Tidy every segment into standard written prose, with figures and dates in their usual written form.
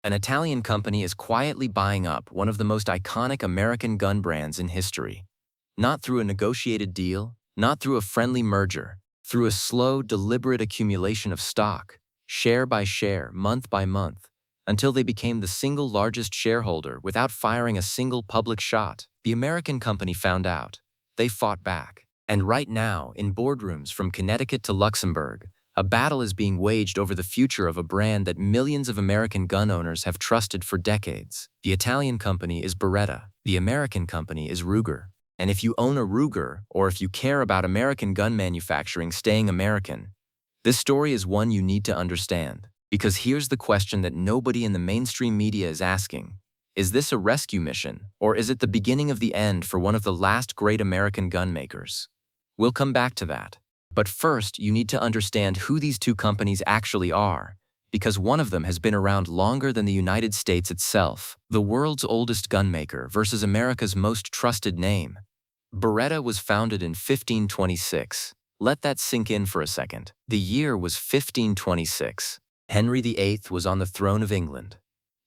An Italian company is quietly buying up one of the most iconic American gun brands in history. Not through a negotiated deal, not through a friendly merger, through a slow, deliberate accumulation of stock, share by share, month by month, until they became the single largest shareholder without firing a single public shot. The American company found out. They fought back. And right now, in boardrooms from Connecticut to Luxembourg, a battle is being waged over the future of a brand that millions of American gun owners have trusted for decades. The Italian company is Beretta. The American company is Ruger. And if you own a Ruger, or if you care about American gun manufacturing staying American, this story is one you need to understand. Because here's the question that nobody in the mainstream media is asking. Is this a rescue mission, or is it the beginning of the end for one of the last great American gun makers? We'll come back to that. But first, you need to understand who these two companies actually are, because one of them has been around longer than the United States itself. The world's oldest gun maker versus America's most trusted name. Beretta was founded in 1526. Let that sink in for a second. The year was 1526. Henry VIII was on the throne of England.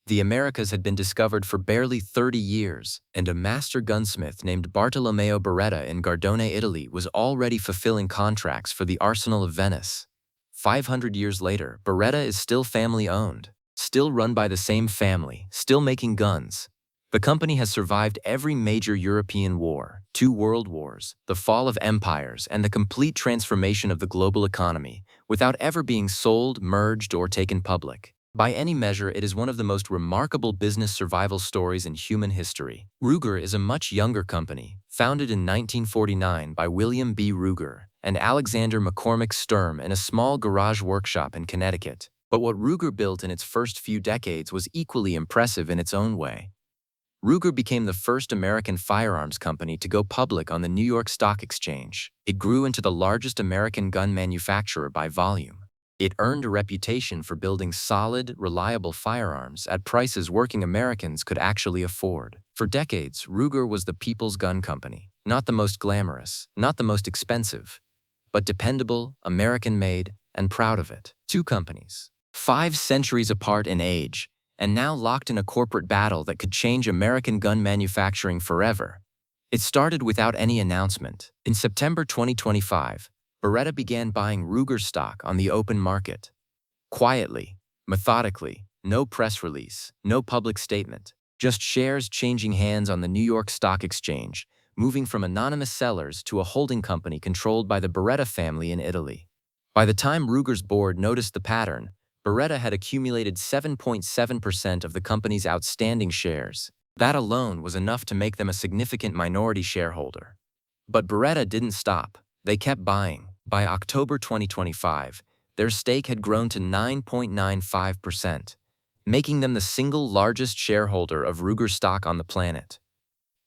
The Americas had been discovered for barely 30 years, and a master gunsmith named Bartolomeo Beretta in Gardone, Italy was already fulfilling contracts for the Arsenal of Venice. 500 years later, Beretta is still family-owned, still run by the same family, still making guns. The company has survived every major European war, 2 world wars, the fall of empires, and the complete transformation of the global economy, without ever being sold, merged, or taken public. By any measure, it is one of the most remarkable business survival stories in human history. Ruger is a much younger company, founded in 1949 by William B. Ruger and Alexander McCormick Sturm in a small garage workshop in Connecticut. But what Ruger built in its first few decades was equally impressive in its own way. Ruger became the first American firearms company to go public on the New York Stock Exchange. It grew into the largest American gun manufacturer by volume. It earned a reputation for building solid, reliable firearms at prices working Americans could actually afford. For decades, Ruger was the people's gun company. Not the most glamorous, not the most expensive, but dependable, American-made, and proud of it. 2 companies, 5 centuries apart in age, and now locked in a corporate battle that could change American gun manufacturing forever. It started without any announcement. In September 2025, Beretta began buying Ruger stock on the open market. Quietly, methodically, no press release, no public statement, just shares changing hands on the New York Stock Exchange, moving from anonymous sellers to a holding company controlled by the Beretta family in Italy. By the time Ruger's board noticed the pattern, Beretta had accumulated 7.7% of the company's outstanding shares. That alone was enough to make them a significant minority shareholder. But Beretta didn't stop. They kept buying. By October 2025, their stake had grown to 9.95%, making them the single largest shareholder of Ruger stock on the planet.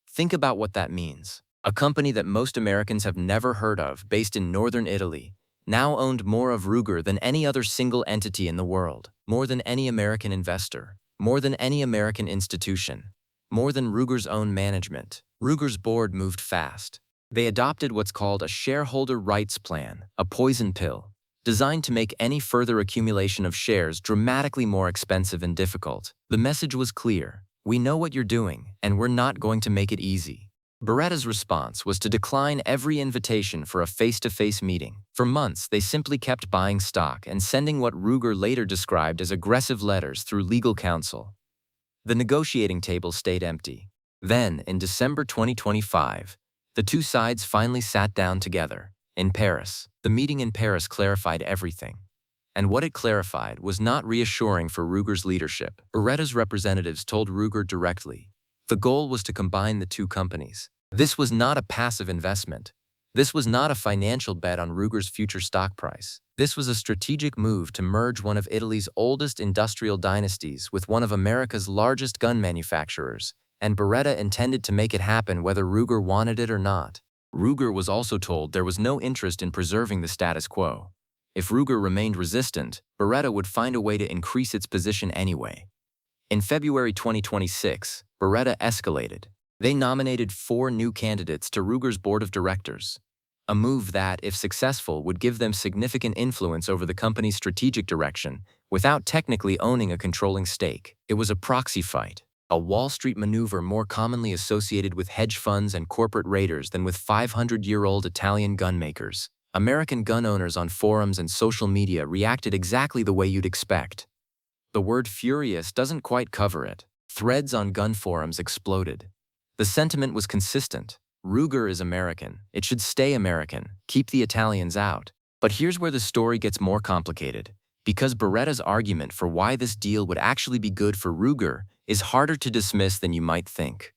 Think about what that means. A company that most Americans have never heard of, based in northern Italy, now owned more of Ruger than any other single entity in the world, more than any American investor, more than any American institution, more than Ruger's own management. Ruger's board moved fast. They adopted what's called a shareholder rights plan, a poison pill, designed to make any further accumulation of shares dramatically more expensive and difficult. The message was clear. We know what you're doing, and we're not going to make it easy. Beretta's response was to decline every invitation for a face-to-face meeting. For months, they simply kept buying stock and sending what Ruger later described as aggressive letters through legal counsel. The negotiating table stayed empty. Then, in December 2025, the 2 sides finally sat down together, in Paris. The meeting in Paris clarified everything. And what it clarified was not reassuring for Ruger's leadership. Beretta's representatives told Ruger directly. The goal was to combine the 2 companies. This was not a passive investment. This was not a financial bet on Ruger's future stock price. This was a strategic move to merge one of Italy's oldest industrial dynasties with one of America's largest gun manufacturers, and Beretta intended to make it happen whether Ruger wanted it or not. Ruger was also told there was no interest in preserving the status quo. If Ruger remained resistant, Beretta would find a way to increase its position anyway. In February 2026, Beretta escalated. They nominated 4 new candidates to Ruger's board of directors, a move that, if successful, would give them significant influence over the company's strategic direction, without technically owning a controlling stake. It was a proxy fight, a Wall Street maneuver more commonly associated with hedge funds and corporate raiders than with 500-year-old Italian gun makers. American gun owners on forums and social media reacted exactly the way you'd expect. The word furious doesn't quite cover it. Threads on gun forums exploded. The sentiment was consistent. Ruger is American. It should stay American. Keep the Italians out. But here's where the story gets more complicated. Because Beretta's argument for why this deal would actually be good for Ruger is harder to dismiss than you might think.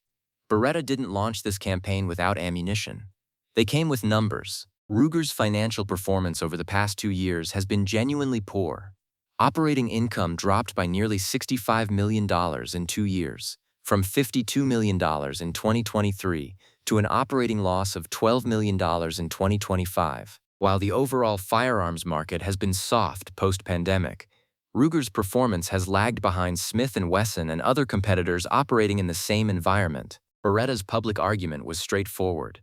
Beretta didn't launch this campaign without ammunition. They came with numbers. Ruger's financial performance over the past 2 years has been genuinely poor. Operating income dropped by nearly $65 million in 2 years, from $52 million in 2023 to an operating loss of $12 million in 2025. While the overall firearms market has been soft post-pandemic, Ruger's performance has lagged behind Smith & Wesson and other competitors operating in the same environment. Beretta's public argument was straightforward.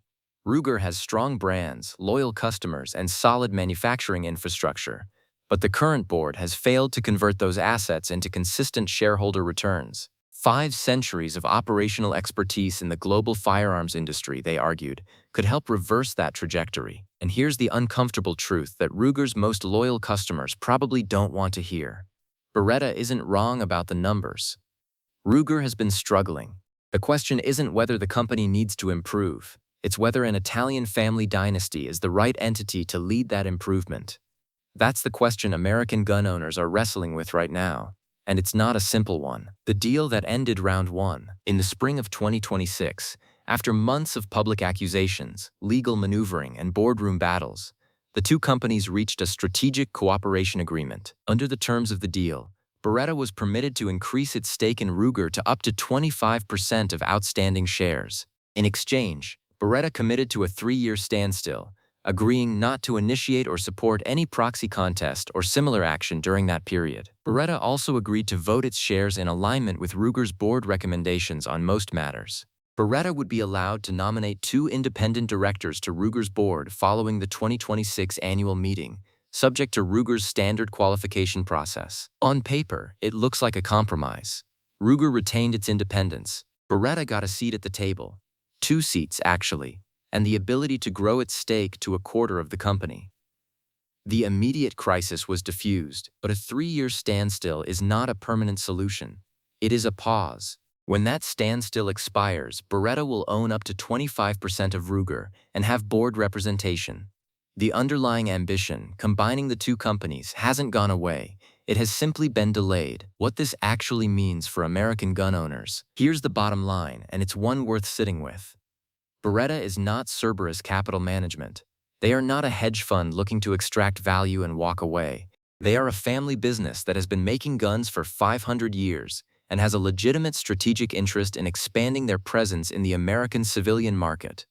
Ruger has strong brands, loyal customers, and solid manufacturing infrastructure, but the current board has failed to convert those assets into consistent shareholder returns. 5 centuries of operational expertise in the global firearms industry, they argued, could help reverse that trajectory. And here's the uncomfortable truth that Ruger's most loyal customers probably don't want to hear. Beretta isn't wrong about the numbers. Ruger has been struggling. The question isn't whether the company needs to improve. It's whether an Italian family dynasty is the right entity to lead that improvement. That's the question American gun owners are wrestling with right now, and it's not a simple one. The deal that ended round 1 in the spring of 2026, after months of public accusations, legal maneuvering, and boardroom battles, the two companies reached a strategic cooperation agreement. Under the terms of the deal, Beretta was permitted to increase its stake in Ruger to up to 25% of outstanding shares. In exchange, Beretta committed to a 3-year standstill, agreeing not to initiate or support any proxy contest or similar action during that period. Beretta also agreed to vote its shares in alignment with Ruger's board recommendations on most matters. Beretta would be allowed to nominate 2 independent directors to Ruger's board following the 2026 annual meeting, subject to Ruger's standard qualification process. On paper, it looks like a compromise. Ruger retained its independence. Beretta got a seat at the table. 2 seats, actually, and the ability to grow its stake to 1/4 of the company. The immediate crisis was diffused, but a 3-year standstill is not a permanent solution. It is a pause. When that standstill expires, Beretta will own up to 25% of Ruger and have board representation. The underlying ambition, combining the 2 companies, hasn't gone away. It has simply been delayed. What this actually means for American gun owners. Here's the bottom line, and it's one worth sitting with. Beretta is not Cerberus Capital Management. They are not a hedge fund looking to extract value and walk away. They are a family business that has been making guns for 500 years and has a legitimate strategic interest in expanding their presence in the American civilian market.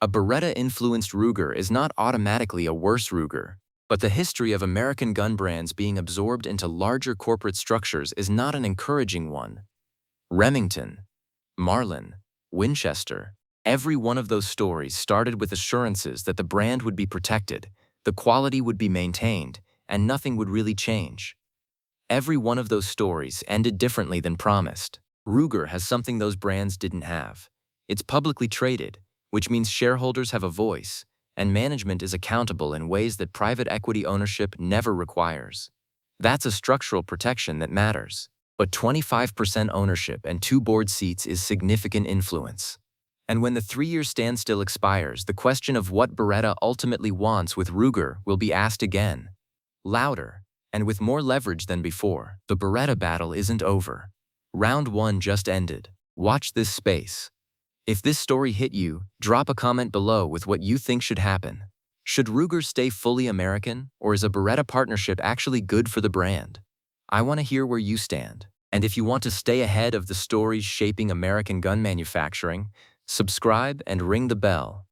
A Beretta-influenced Ruger is not automatically a worse Ruger, but the history of American gun brands being absorbed into larger corporate structures is not an encouraging one. Remington, Marlin, Winchester, every one of those stories started with assurances that the brand would be protected, the quality would be maintained, and nothing would really change. Every one of those stories ended differently than promised. Ruger has something those brands didn't have. It's publicly traded, which means shareholders have a voice, and management is accountable in ways that private equity ownership never requires. That's a structural protection that matters. But 25% ownership and 2 board seats is significant influence. And when the 3-year standstill expires, the question of what Beretta ultimately wants with Ruger will be asked again. Louder, and with more leverage than before. The Beretta battle isn't over. Round 1 just ended. Watch this space. If this story hit you, drop a comment below with what you think should happen. Should Ruger stay fully American, or is a Beretta partnership actually good for the brand? I want to hear where you stand. And if you want to stay ahead of the stories shaping American gun manufacturing, subscribe and ring the bell.